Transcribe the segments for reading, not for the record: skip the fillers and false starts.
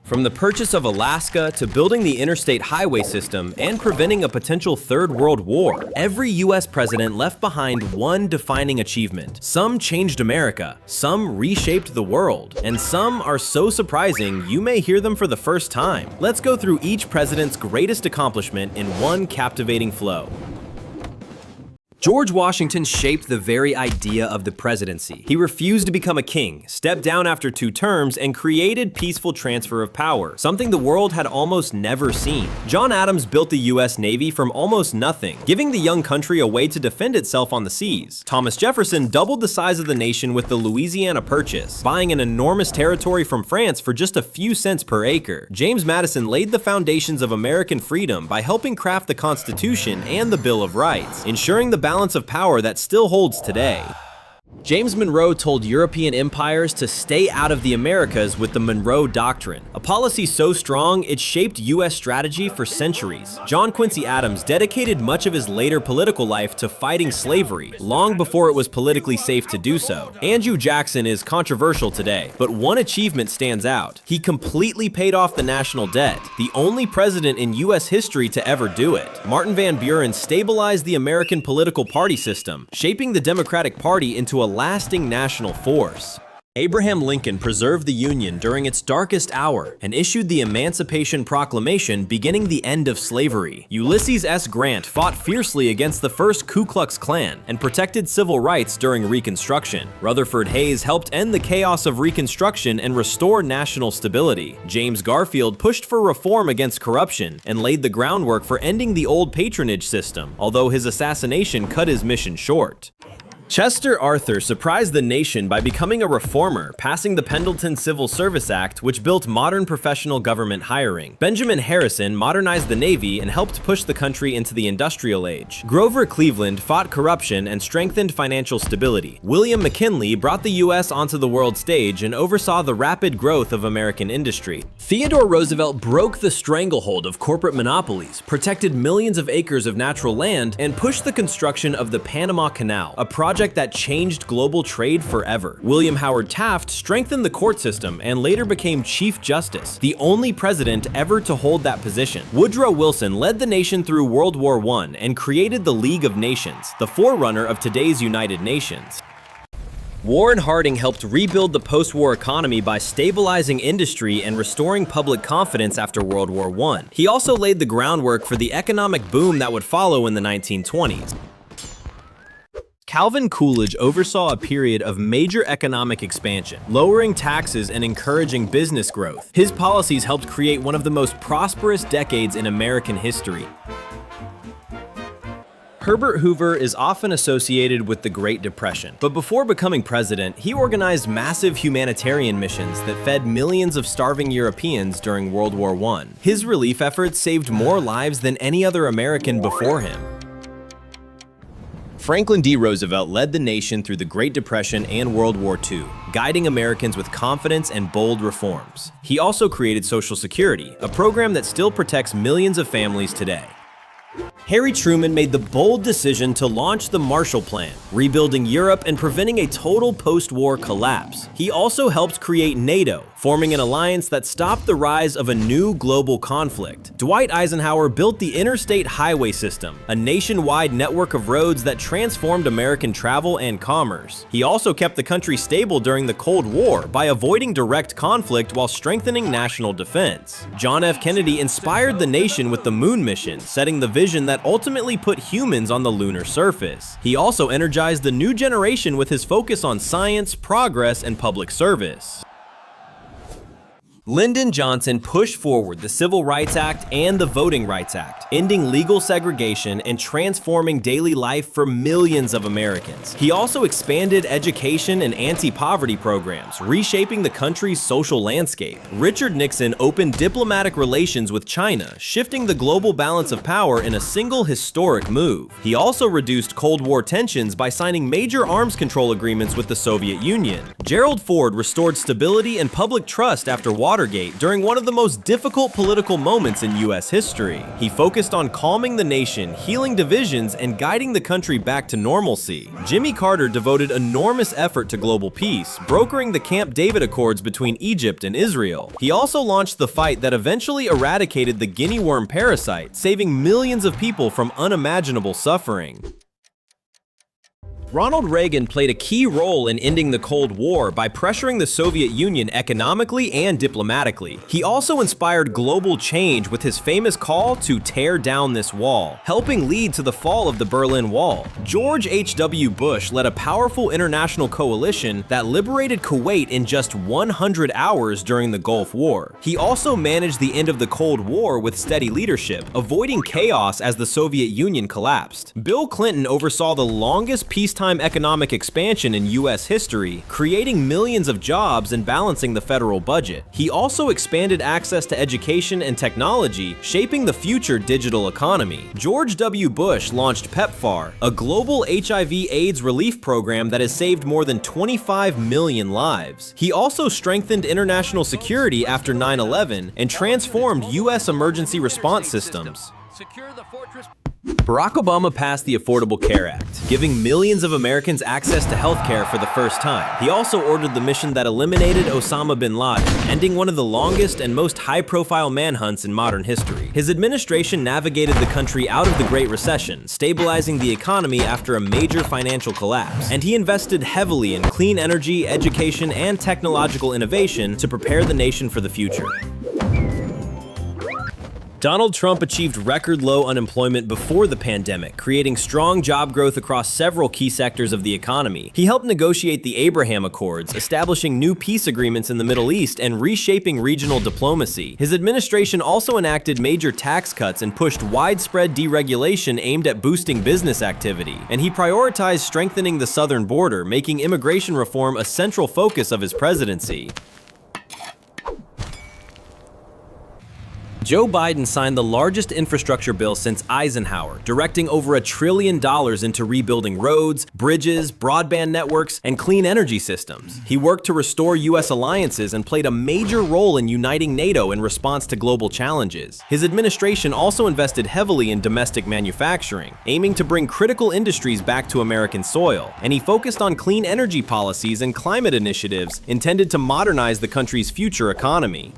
From the purchase of Alaska to building the Interstate Highway System and preventing a potential Third World War, every U.S. president left behind one defining achievement. Some changed America, some reshaped the world, and some are so surprising you may hear them for the first time. Let's go through each president's greatest accomplishment in one captivating flow. George Washington shaped the very idea of the presidency. He refused to become a king, stepped down after 2 terms, and created peaceful transfer of power, something the world had almost never seen. John Adams built the U.S. Navy from almost nothing, giving the young country a way to defend itself on the seas. Thomas Jefferson doubled the size of the nation with the Louisiana Purchase, buying an enormous territory from France for just a few cents per acre. James Madison laid the foundations of American freedom by helping craft the Constitution and the Bill of Rights, ensuring the balance of power that still holds today. James Monroe told European empires to stay out of the Americas with the Monroe Doctrine, a policy so strong it shaped U.S. strategy for centuries. John Quincy Adams dedicated much of his later political life to fighting slavery, long before it was politically safe to do so. Andrew Jackson is controversial today, but one achievement stands out. He completely paid off the national debt, the only president in U.S. history to ever do it. Martin Van Buren stabilized the American political party system, shaping the Democratic Party into a lasting national force. Abraham Lincoln preserved the Union during its darkest hour and issued the Emancipation Proclamation beginning the end of slavery. Ulysses S. Grant fought fiercely against the first Ku Klux Klan and protected civil rights during Reconstruction. Rutherford Hayes helped end the chaos of Reconstruction and restore national stability. James Garfield pushed for reform against corruption and laid the groundwork for ending the old patronage system, although his assassination cut his mission short. Chester Arthur surprised the nation by becoming a reformer, passing the Pendleton Civil Service Act, which built modern professional government hiring. Benjamin Harrison modernized the Navy and helped push the country into the industrial age. Grover Cleveland fought corruption and strengthened financial stability. William McKinley brought the U.S. onto the world stage and oversaw the rapid growth of American industry. Theodore Roosevelt broke the stranglehold of corporate monopolies, protected millions of acres of natural land, and pushed the construction of the Panama Canal, a project that changed global trade forever. William Howard Taft strengthened the court system and later became Chief Justice, the only president ever to hold that position. Woodrow Wilson led the nation through World War I and created the League of Nations, the forerunner of today's United Nations. Warren Harding helped rebuild the post-war economy by stabilizing industry and restoring public confidence after World War I. He also laid the groundwork for the economic boom that would follow in the 1920s. Calvin Coolidge oversaw a period of major economic expansion, lowering taxes and encouraging business growth. His policies helped create one of the most prosperous decades in American history. Herbert Hoover is often associated with the Great Depression, but before becoming president, he organized massive humanitarian missions that fed millions of starving Europeans during World War I. His relief efforts saved more lives than any other American before him. Franklin D. Roosevelt led the nation through the Great Depression and World War II, guiding Americans with confidence and bold reforms. He also created Social Security, a program that still protects millions of families today. Harry Truman made the bold decision to launch the Marshall Plan, rebuilding Europe and preventing a total post-war collapse. He also helped create NATO, forming an alliance that stopped the rise of a new global conflict. Dwight Eisenhower built the Interstate Highway System, a nationwide network of roads that transformed American travel and commerce. He also kept the country stable during the Cold War by avoiding direct conflict while strengthening national defense. John F. Kennedy inspired the nation with the moon mission, setting the vision that ultimately put humans on the lunar surface. He also energized the new generation with his focus on science, progress, and public service. Lyndon Johnson pushed forward the Civil Rights Act and the Voting Rights Act, ending legal segregation and transforming daily life for millions of Americans. He also expanded education and anti-poverty programs, reshaping the country's social landscape. Richard Nixon opened diplomatic relations with China, shifting the global balance of power in a single historic move. He also reduced Cold War tensions by signing major arms control agreements with the Soviet Union. Gerald Ford restored stability and public trust after Watergate Watergate during one of the most difficult political moments in U.S. history. He focused on calming the nation, healing divisions, and guiding the country back to normalcy. Jimmy Carter devoted enormous effort to global peace, brokering the Camp David Accords between Egypt and Israel. He also launched the fight that eventually eradicated the guinea worm parasite, saving millions of people from unimaginable suffering. Ronald Reagan played a key role in ending the Cold War by pressuring the Soviet Union economically and diplomatically. He also inspired global change with his famous call to tear down this wall, helping lead to the fall of the Berlin Wall. George H.W. Bush led a powerful international coalition that liberated Kuwait in just 100 hours during the Gulf War. He also managed the end of the Cold War with steady leadership, avoiding chaos as the Soviet Union collapsed. Bill Clinton oversaw the longest peacetime economic expansion in U.S. history, creating millions of jobs and balancing the federal budget. He also expanded access to education and technology, shaping the future digital economy. George W. Bush launched PEPFAR, a global HIV/AIDS relief program that has saved more than 25 million lives. He also strengthened international security after 9/11 and transformed U.S. emergency response systems. Secure the fortress. Barack Obama passed the Affordable Care Act, giving millions of Americans access to health care for the first time. He also ordered the mission that eliminated Osama bin Laden, ending one of the longest and most high-profile manhunts in modern history. His administration navigated the country out of the Great Recession, stabilizing the economy after a major financial collapse. And he invested heavily in clean energy, education, and technological innovation to prepare the nation for the future. Donald Trump achieved record low unemployment before the pandemic, creating strong job growth across several key sectors of the economy. He helped negotiate the Abraham Accords, establishing new peace agreements in the Middle East and reshaping regional diplomacy. His administration also enacted major tax cuts and pushed widespread deregulation aimed at boosting business activity. And he prioritized strengthening the southern border, making immigration reform a central focus of his presidency. Joe Biden signed the largest infrastructure bill since Eisenhower, directing over $1 trillion into rebuilding roads, bridges, broadband networks, and clean energy systems. He worked to restore U.S. alliances and played a major role in uniting NATO in response to global challenges. His administration also invested heavily in domestic manufacturing, aiming to bring critical industries back to American soil, and he focused on clean energy policies and climate initiatives intended to modernize the country's future economy.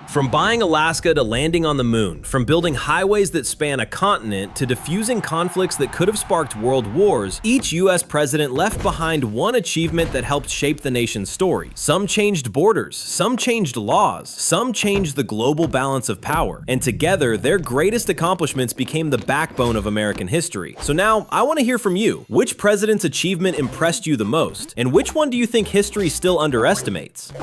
From buying Alaska to landing on the moon, from building highways that span a continent to diffusing conflicts that could have sparked world wars, each U.S. president left behind one achievement that helped shape the nation's story. Some changed borders, some changed laws, some changed the global balance of power, and together, their greatest accomplishments became the backbone of American history. So now, I want to hear from you. Which president's achievement impressed you the most? And which one do you think history still underestimates?